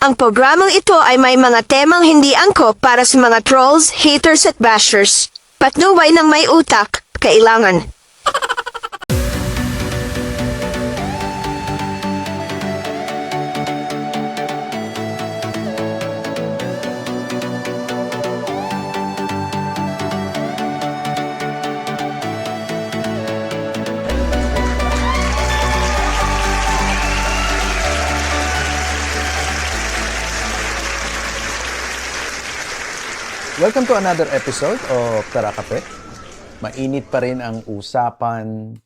Ang programang ito ay may mga temang hindi angkop para sa mga trolls, haters at bashers. Patnubay ng may utak, kailangan. Welcome to another episode of Tara Kape. Mainit pa rin ang usapan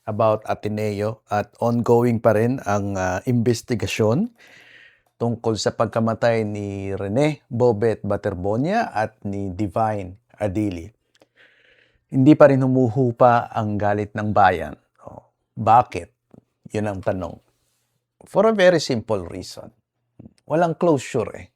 about Ateneo at ongoing pa rin ang investigasyon tungkol sa pagkamatay ni Rene Bobet Baterbonia at ni Divine Adili. Hindi pa rin humuhupa ang galit ng bayan. Bakit? Yun ang tanong. For a very simple reason. Walang closure eh.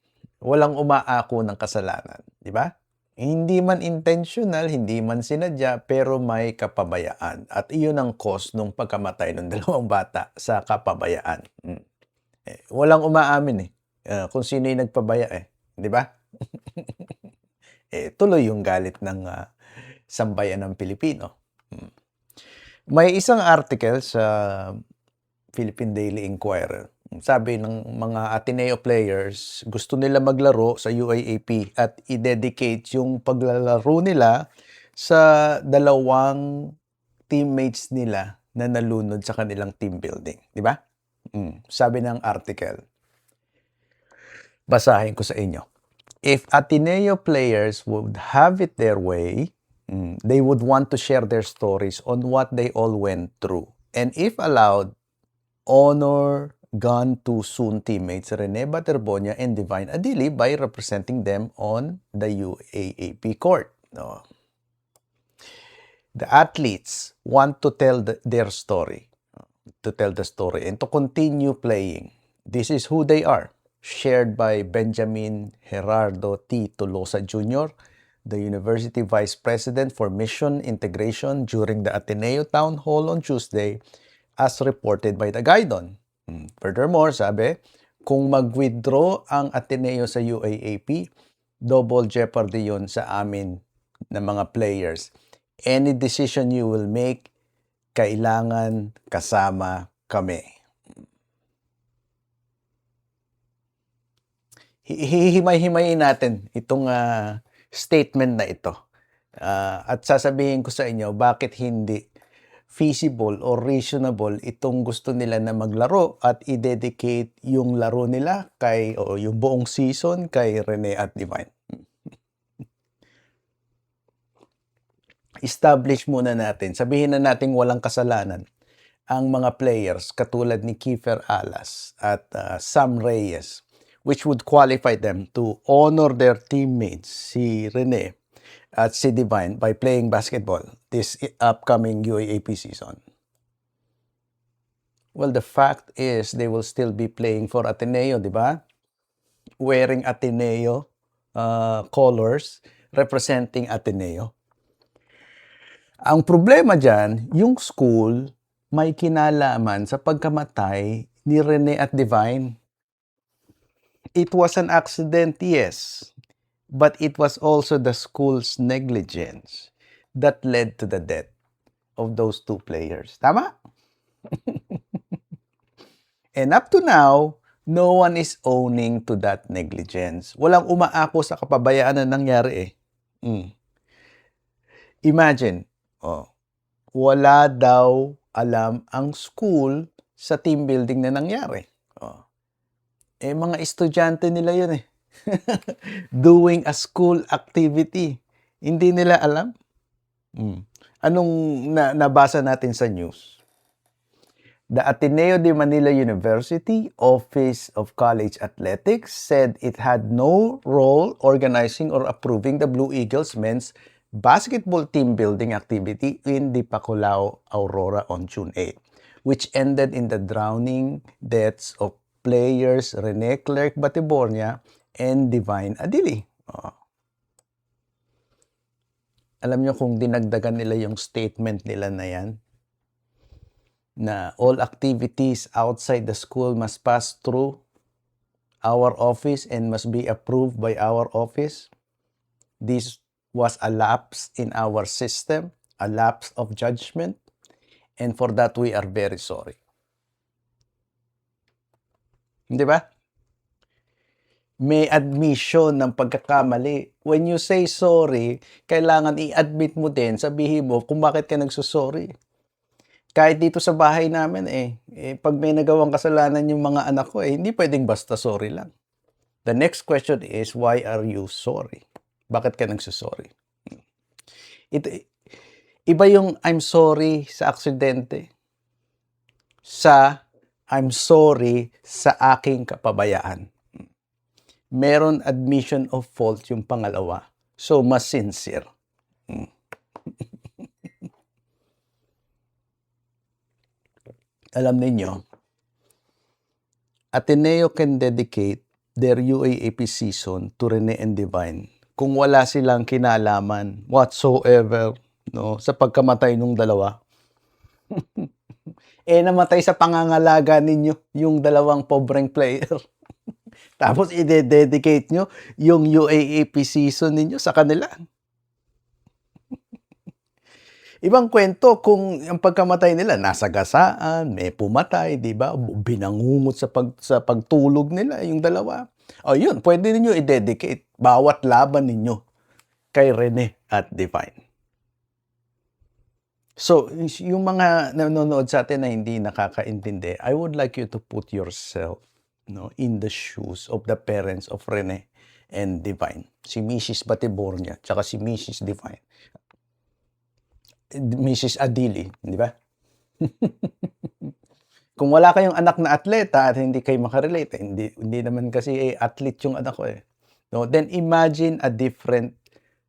Walang umaako ng kasalanan, di ba? Hindi man intentional, hindi man sinadya, pero may kapabayaan. At iyon ang cause ng pagkamatay ng dalawang bata sa kapabayaan. Walang umaamin kung sino yung nagpabaya di ba? Tuloy yung galit ng sambayan ng Pilipino. May isang article sa Philippine Daily Inquirer. Sabi ng mga Ateneo players, gusto nila maglaro sa UAAP at i-dedicate yung paglalaro nila sa dalawang teammates nila na nalunod sa kanilang team building. Di ba? Sabi ng article. Basahin ko sa inyo. If Ateneo players would have it their way, they would want to share their stories on what they all went through. And if allowed, honor gone too soon teammates Rene Baterbonia and Divine Adili by representing them on the UAAP court. The athletes want to tell their story, and to continue playing. This is who they are, shared by Benjamin Gerardo T. Tolosa Jr., the University Vice President for Mission Integration during the Ateneo Town Hall on Tuesday, as reported by the Guidon. Furthermore, sabi, kung mag-withdraw ang Ateneo sa UAAP, double jeopardy yun sa amin na mga players. Any decision you will make, kailangan kasama kami. Hihimay-himayin natin itong statement na ito. At sasabihin ko sa inyo bakit hindi feasible or reasonable itong gusto nila na maglaro at i-dedicate yung laro nila yung buong season kay Rene at Divine. Establish muna natin, sabihin na natin walang kasalanan ang mga players katulad ni Kiefer Alas at Sam Reyes, which would qualify them to honor their teammates, si Rene at si Divine, by playing basketball this upcoming UAAP season. Well, the fact is they will still be playing for Ateneo, di ba? Wearing Ateneo colors, representing Ateneo. Ang problema dyan, yung school may kinalaman sa pagkamatay ni Rene at Divine. It was an accident, yes. But it was also the school's negligence that led to the death of those two players. Tama? And up to now, no one is owning to that negligence. Walang umaako sa kapabayaan na nangyari Imagine, wala daw alam ang school sa team building na nangyari. Mga estudyante nila yun doing a school activity. Hindi nila alam. Anong nabasa natin sa news? The Ateneo de Manila University Office of College Athletics said it had no role organizing or approving the Blue Eagles men's basketball team building activity in the Paculao, Aurora on June 8, which ended in the drowning deaths of players Rene Clerc Baterbonia and Divine Adili. Alam nyo kung dinagdagan nila yung statement nila na yan, na all activities outside the school must pass through our office and must be approved by our office. This was a lapse in our system, a lapse of judgment, and for that we are very sorry. Di ba? May admission ng pagkakamali. When you say sorry, kailangan i-admit mo din, sabihin mo kung bakit ka nagsusorry. Kahit dito sa bahay namin pag may nagawang kasalanan yung mga anak ko hindi pwedeng basta sorry lang. The next question is, why are you sorry? Bakit ka nagsusorry? Iba yung I'm sorry sa aksidente sa I'm sorry sa aking kapabayaan. Meron admission of fault yung pangalawa. So, mas sincere. Alam ninyo, Ateneo can dedicate their UAAP season to Rene and Divine kung wala silang kinalaman whatsoever sa pagkamatay ng dalawa. Namatay sa pangangalaga ninyo yung dalawang pobreng player. Tapos i-dedicate nyo yung UAAP season ninyo sa kanila. Ibang kwento kung ang pagkamatay nila nasa gasaan, may pumatay, di ba? Binangungot sa pagtulog nila yung dalawa. Yun, pwede ninyo i-dedicate bawat laban ninyo kay Rene at Divine. So, yung mga nanonood sa atin na hindi nakakaintindi, I would like you to put yourself in the shoes of the parents of Rene and Divine. Si Mrs. Batibornia, tsaka si Mrs. Divine. Mrs. Adili, di ba? Kung wala kayong anak na atleta at hindi kayo makarelate, hindi naman kasi athlete yung anak ko then imagine a different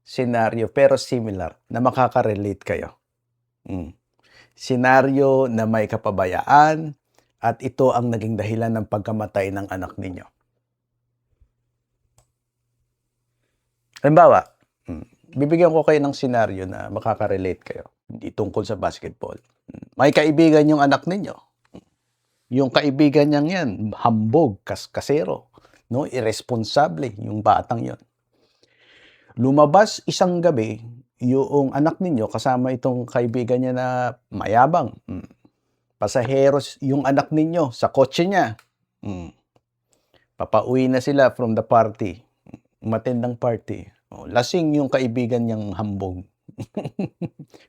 scenario pero similar na makaka-relate kayo. Scenario na may kapabayaan at ito ang naging dahilan ng pagkamatay ng anak ninyo. Halimbawa, bibigyan ko kayo ng scenario na makaka-relate kayo. Hindi tungkol sa basketball. May kaibigan yung anak ninyo. Yung kaibigan niyang yan, hambog, kasero. Irresponsable yung batang yon. Lumabas isang gabi, yung anak ninyo kasama itong kaibigan niya na mayabang. Pasaheros yung anak ninyo sa kotse niya. Papauwi na sila from the party. Matindang party. Lasing yung kaibigan niyang hambog.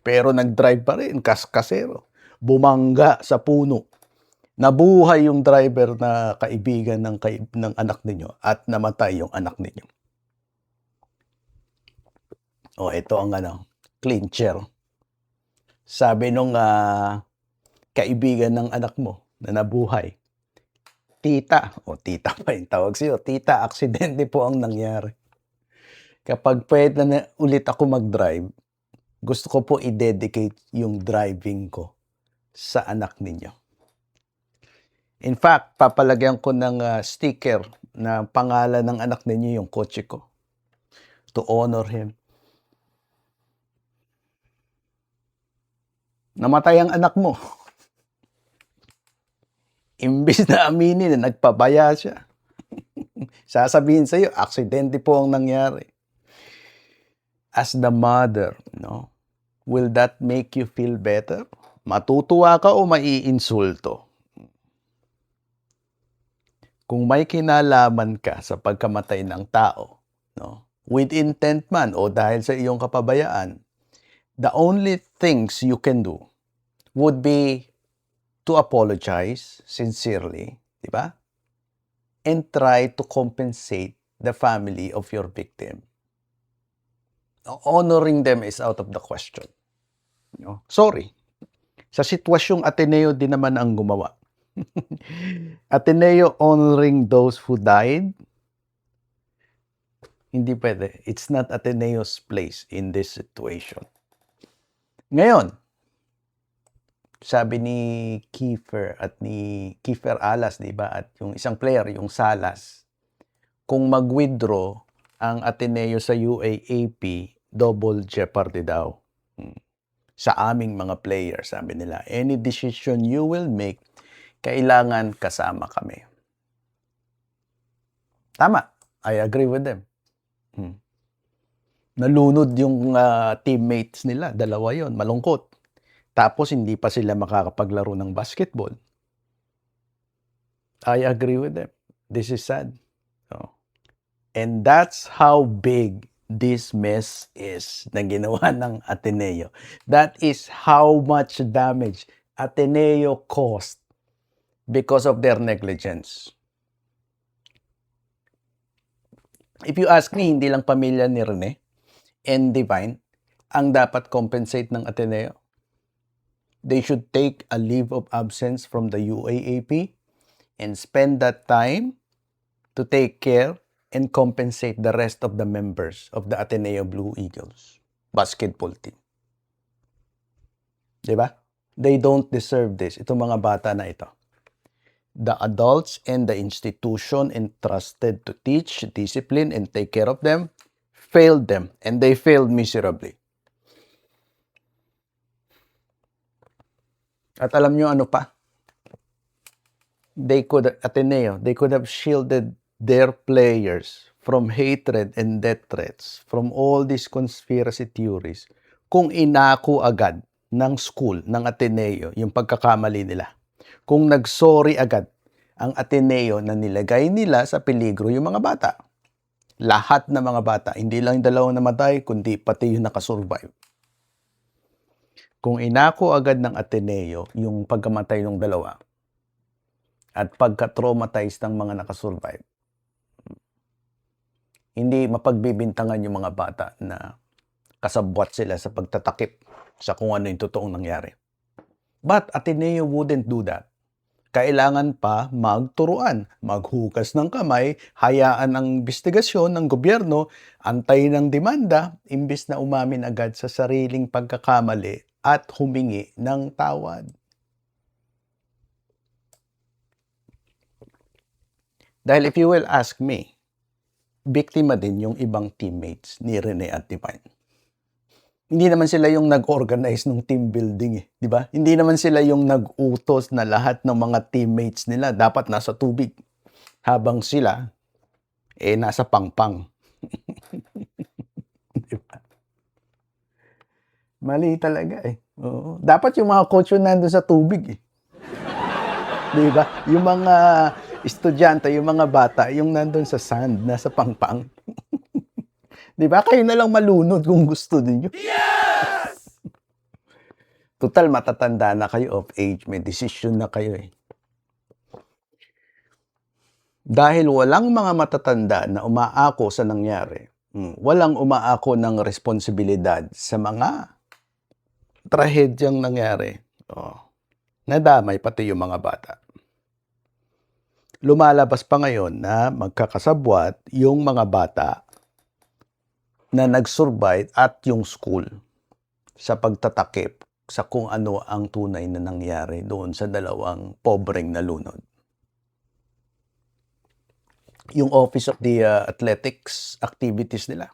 Pero nag-drive pa rin, kasero. Bumangga sa puno. Nabuhay yung driver na kaibigan ng anak ninyo at namatay yung anak ninyo. Ito ang clincher. Sabi nung kaibigan ng anak mo na nabuhay, tita pa yung tawag sa'yo, tita, aksidente po ang nangyari. Kapag pwede na ulit ako mag-drive, gusto ko po i-dedicate yung driving ko sa anak ninyo. In fact, papalagyan ko ng sticker na pangalan ng anak ninyo yung kotse ko to honor him. Namatay ang anak mo. Imbis na aminin na nagpabaya siya. Sasabihin sa'yo, aksidente po ang nangyari. As the mother, will that make you feel better? Matutuwa ka o maiinsulto? Kung may kinalaman ka sa pagkamatay ng tao, with intent man o dahil sa iyong kapabayaan, the only things you can do would be to apologize sincerely, di ba? And try to compensate the family of your victim. Honoring them is out of the question. Sorry. Sa sitwasyong Ateneo din naman ang gumawa. Ateneo honoring those who died, hindi pwede. It's not Ateneo's place in this situation. Ngayon, sabi ni Kiefer Alas, di ba? At yung isang player, yung Salas, kung mag-withdraw ang Ateneo sa UAAP, double jeopardy daw. Sa aming mga players, sabi nila, any decision you will make, kailangan kasama kami. Tama. I agree with them. Nalunod yung teammates nila. Dalawa yon, malungkot. Tapos hindi pa sila makakapaglaro ng basketball. I agree with them. This is sad. And that's how big this mess is na ginawa ng Ateneo. That is how much damage Ateneo caused because of their negligence. If you ask me, hindi lang pamilya ni Rene and Divine ang dapat compensate ng Ateneo. They should take a leave of absence from the UAAP and spend that time to take care and compensate the rest of the members of the Ateneo Blue Eagles basketball team. Diba? They don't deserve this. Itong mga bata na ito. The adults and the institution entrusted to teach, discipline, and take care of them failed them, and they failed miserably. At alam nyo ano pa? Ateneo, they could have shielded their players from hatred and death threats, from all these conspiracy theories, kung inako agad ng school, ng Ateneo, yung pagkakamali nila. Kung nagsorry agad ang Ateneo na nilagay nila sa peligro yung mga bata. Lahat ng mga bata, hindi lang yung dalawang namatay, kundi pati yung nakasurvive. Kung inako agad ng Ateneo yung pagkamatay ng dalawa at pagka-traumatize ng mga nakasurvive, hindi mapagbibintangan yung mga bata na kasabwat sila sa pagtatakip sa kung ano yung totoong nangyari. But Ateneo wouldn't do that. Kailangan pa magturuan, maghugas ng kamay, hayaan ang investigasyon ng gobyerno, antay ng demanda, imbis na umamin agad sa sariling pagkakamali at humingi ng tawad. Dahil if you will ask me, biktima din yung ibang teammates ni Rene at Divine. Hindi naman sila yung nag-organize ng team building di ba? Hindi naman sila yung nag-utos na lahat ng mga teammates nila dapat nasa tubig habang sila nasa pangpang. Diba? Mali talaga Oo. Dapat yung mga coach yung nandun sa tubig Di ba? Yung mga estudyante, yung mga bata, yung nandun sa sand, nasa pangpang. Di ba? Kayo na lang malunod kung gusto niyo. Yes! Total, matatanda na kayo of age. May decision na kayo Dahil walang mga matatanda na umaako sa nangyari, walang umaako ng responsibilidad sa mga trahedyang nangyari. Nadamay pati yung mga bata. Lumalabas pa ngayon na magkakasabwat yung mga bata na nag-survive at yung school sa pagtatakip sa kung ano ang tunay na nangyari doon sa dalawang pobreng nalunod. Yung Office of the Athletics activities nila.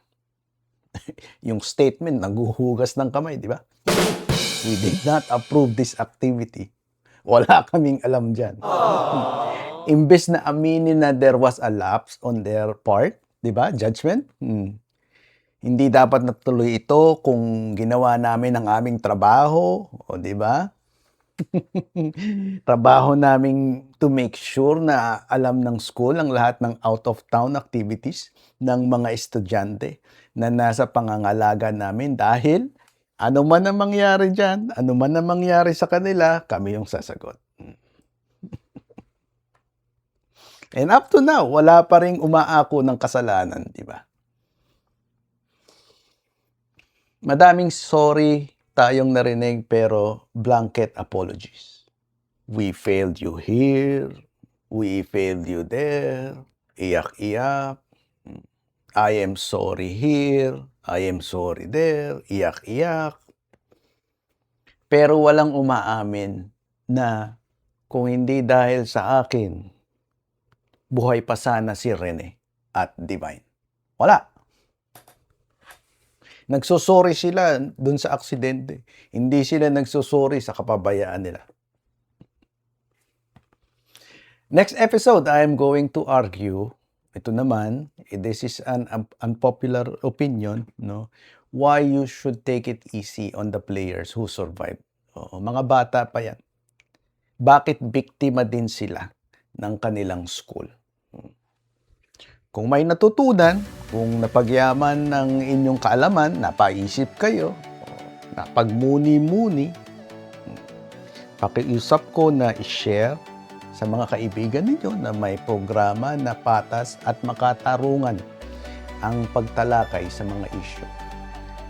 Yung statement, naghuhugas ng kamay, di ba? We did not approve this activity. Wala kaming alam dyan. Imbes na aminin na there was a lapse on their part, di ba? Judgment. Hindi dapat natuloy ito kung ginawa namin ang aming trabaho, di ba? Trabaho namin to make sure na alam ng school ang lahat ng out-of-town activities ng mga estudyante na nasa pangangalaga namin dahil ano man ang mangyari dyan, ano man ang mangyari sa kanila, kami yung sasagot. And up to now, wala pa ring umaako ng kasalanan, di ba? Madaming sorry tayong narinig pero blanket apologies. We failed you here, we failed you there, iyak-iyak. I am sorry here, I am sorry there, iyak-iyak. Pero walang umaamin na kung hindi dahil sa akin, buhay pa sana si Rene at Divine. Wala. Nagsosorry sila dun sa aksidente. Hindi sila nagsosorry sa kapabayaan nila. Next episode, I am going to argue ito naman, this is an unpopular opinion, no? Why you should take it easy on the players who survive. Oo, mga bata pa yan. Bakit biktima din sila ng kanilang school? Kung may natutunan, kung napagyaman ng inyong kaalaman, napaisip kayo, napagmuni-muni, pakiusap ko na i-share sa mga kaibigan ninyo na may programa na patas at makatarungan ang pagtalakay sa mga issue.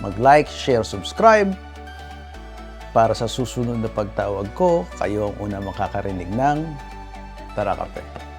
Mag-like, share, subscribe para sa susunod na pagtawag ko, kayo ang una makakarinig ng Tara Kape.